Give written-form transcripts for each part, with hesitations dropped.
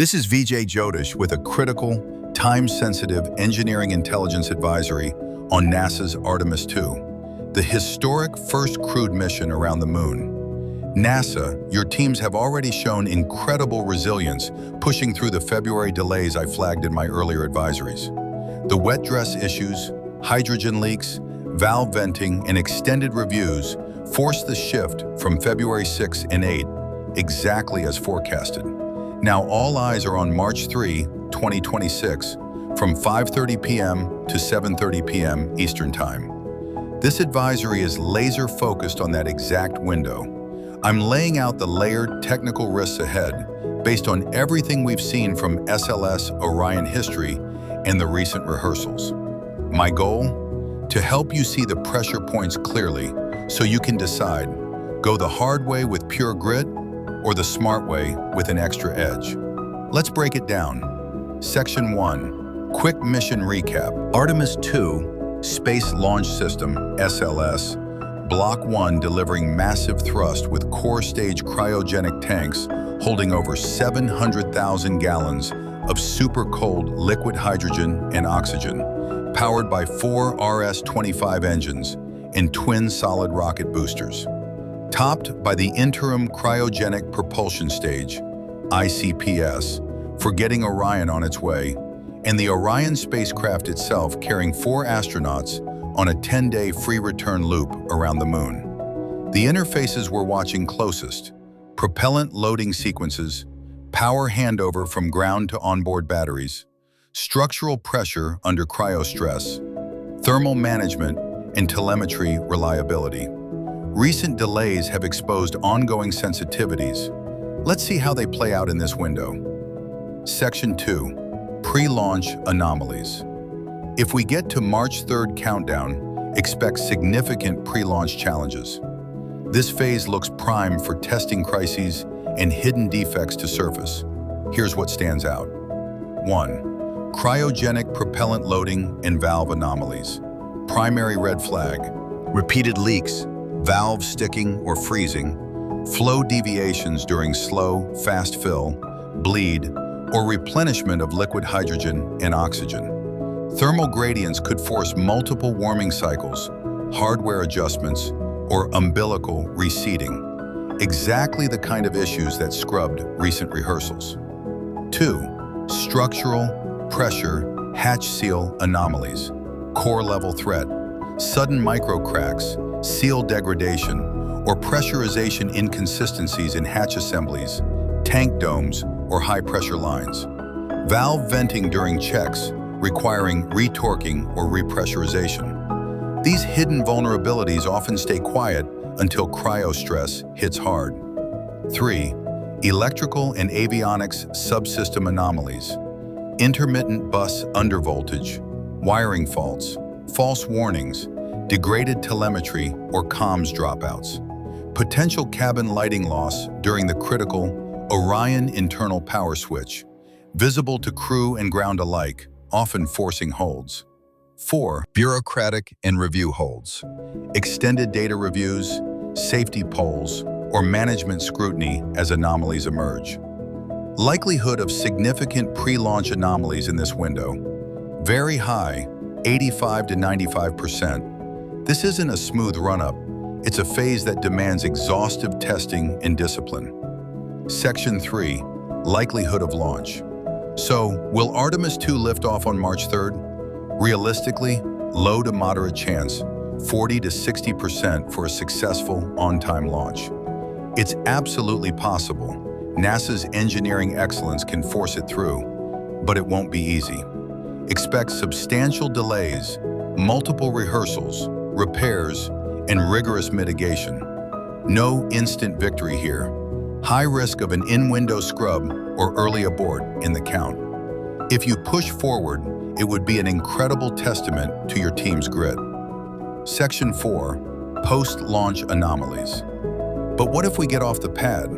This is Vijay Jyotish with a critical, time-sensitive engineering intelligence advisory on NASA's Artemis II, the historic first crewed mission around the moon. NASA, your teams have already shown incredible resilience, pushing through the February delays I flagged in my earlier advisories. The wet dress issues, hydrogen leaks, valve venting, and extended reviews forced the shift from February 6 and 8, exactly as forecasted. Now all eyes are on March 3, 2026, from 5:30 p.m. to 7:30 p.m. Eastern Time. This advisory is laser-focused on that exact window. I'm laying out the layered technical risks ahead based on everything we've seen from SLS Orion history and the recent rehearsals. My goal? To help you see the pressure points clearly so you can decide, go the hard way with pure grit or the smart way with an extra edge. Let's break it down. Section 1, quick mission recap. Artemis II, Space Launch System, SLS, Block 1 delivering massive thrust with core stage cryogenic tanks holding over 700,000 gallons of super cold liquid hydrogen and oxygen, powered by 4 RS-25 engines and twin solid rocket boosters. Topped by the interim cryogenic propulsion stage, ICPS, for getting Orion on its way, and the Orion spacecraft itself carrying 4 astronauts on a 10-day free return loop around the moon. The interfaces we're watching closest: propellant loading sequences, power handover from ground to onboard batteries, structural pressure under cryostress, thermal management, and telemetry reliability. Recent delays have exposed ongoing sensitivities. Let's see how they play out in this window. Section 2, pre-launch anomalies. If we get to March 3rd countdown, expect significant pre-launch challenges. This phase looks primed for testing crises and hidden defects to surface. Here's what stands out. 1. Cryogenic propellant loading and valve anomalies. Primary red flag. Repeated leaks, valves sticking or freezing, flow deviations during slow, fast fill, bleed, or replenishment of liquid hydrogen and oxygen. Thermal gradients could force multiple warming cycles, hardware adjustments, or umbilical reseating. Exactly the kind of issues that scrubbed recent rehearsals. 2. Structural, pressure, hatch seal anomalies. Core level threat, sudden microcracks, seal degradation, or pressurization inconsistencies in hatch assemblies, tank domes, or high-pressure lines. Valve venting during checks, requiring retorquing or repressurization. These hidden vulnerabilities often stay quiet until cryostress hits hard. 3. Electrical and avionics subsystem anomalies. Intermittent bus undervoltage, wiring faults, false warnings, degraded telemetry or comms dropouts. Potential cabin lighting loss during the critical Orion internal power switch, visible to crew and ground alike, often forcing holds. 4. Bureaucratic and review holds. Extended data reviews, safety polls, or management scrutiny as anomalies emerge. Likelihood of significant pre-launch anomalies in this window. Very high, 85 to 95%. This isn't a smooth run-up. It's a phase that demands exhaustive testing and discipline. Section 3, likelihood of launch. So, will Artemis II lift off on March 3rd? Realistically, low to moderate chance, 40 to 60% for a successful on-time launch. It's absolutely possible. NASA's engineering excellence can force it through, but it won't be easy. Expect substantial delays, multiple rehearsals, repairs, and rigorous mitigation. No instant victory here. High risk of an in-window scrub or early abort in the count. If you push forward, it would be an incredible testament to your team's grit. Section 4, post-launch anomalies. But what if we get off the pad?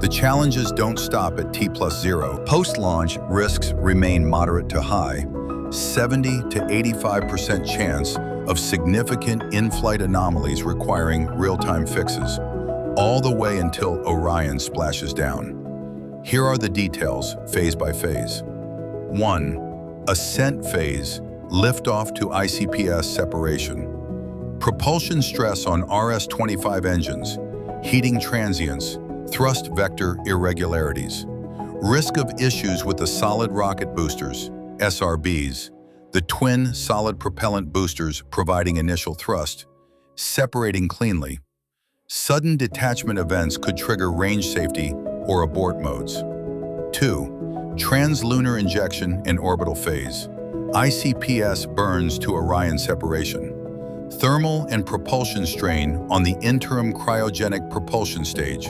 The challenges don't stop at T+0. Post-launch risks remain moderate to high, 70 to 85% chance of significant in-flight anomalies requiring real-time fixes, all the way until Orion splashes down. Here are the details, phase by phase. 1. Ascent phase, liftoff to ICPS separation. Propulsion stress on RS-25 engines, heating transients, thrust vector irregularities. Risk of issues with the solid rocket boosters, SRBs, the twin solid propellant boosters providing initial thrust, separating cleanly. Sudden detachment events could trigger range safety or abort modes. 2. Translunar injection and orbital phase. ICPS burns to Orion separation. Thermal and propulsion strain on the interim cryogenic propulsion stage,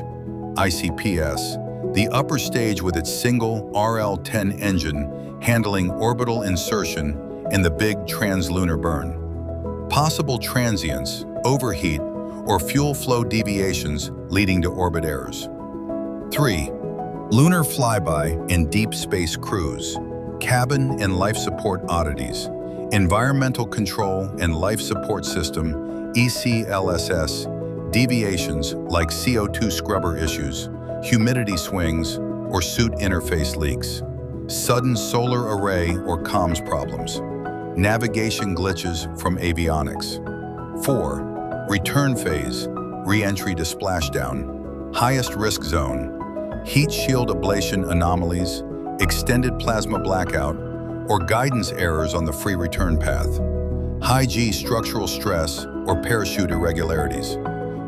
ICPS, the upper stage with its single RL-10 engine handling orbital insertion and the big translunar burn. Possible transients, overheat, or fuel flow deviations leading to orbit errors. 3. Lunar flyby and deep space cruise, cabin and life support oddities, environmental control and life support system, ECLSS, deviations like CO2 scrubber issues, humidity swings, or suit interface leaks, sudden solar array or comms problems, navigation glitches from avionics. 4. Return phase, reentry to splashdown, highest risk zone, heat shield ablation anomalies, extended plasma blackout, or guidance errors on the free return path, high G structural stress or parachute irregularities,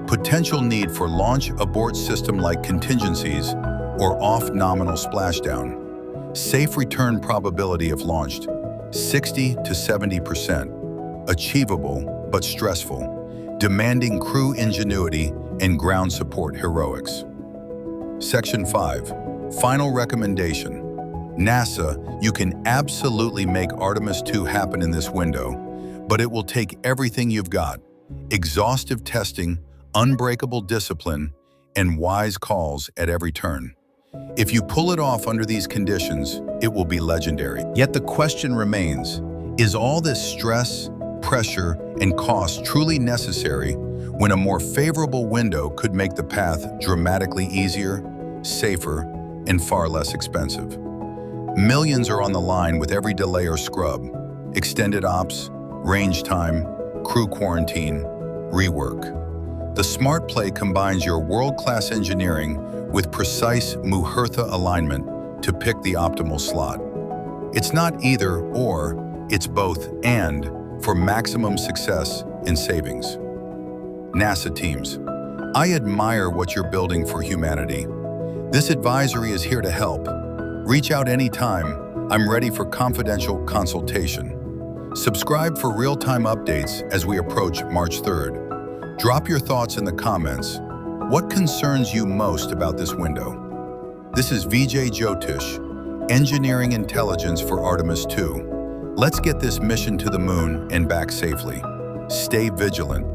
potential need for launch abort system like contingencies or off-nominal splashdown, safe return probability if launched, 60 to 70%, achievable but stressful, demanding crew ingenuity and ground support heroics. Section 5. Final recommendation. NASA, you can absolutely make Artemis II happen in this window, but it will take everything you've got: exhaustive testing, unbreakable discipline, and wise calls at every turn. If you pull it off under these conditions, it will be legendary. Yet the question remains, is all this stress, pressure, and cost truly necessary when a more favorable window could make the path dramatically easier, safer, and far less expensive? Millions are on the line with every delay or scrub: extended ops, range time, crew quarantine, rework. The Smart Play combines your world-class engineering with precise Muhurtha alignment to pick the optimal slot. It's not either or, it's both and for maximum success and savings. NASA teams, I admire what you're building for humanity. This advisory is here to help. Reach out anytime. I'm ready for confidential consultation. Subscribe for real-time updates as we approach March 3rd. Drop your thoughts in the comments. What concerns you most about this window? This is Vijay Jyotish, Engineering Intelligence for Artemis II. Let's get this mission to the moon and back safely. Stay vigilant.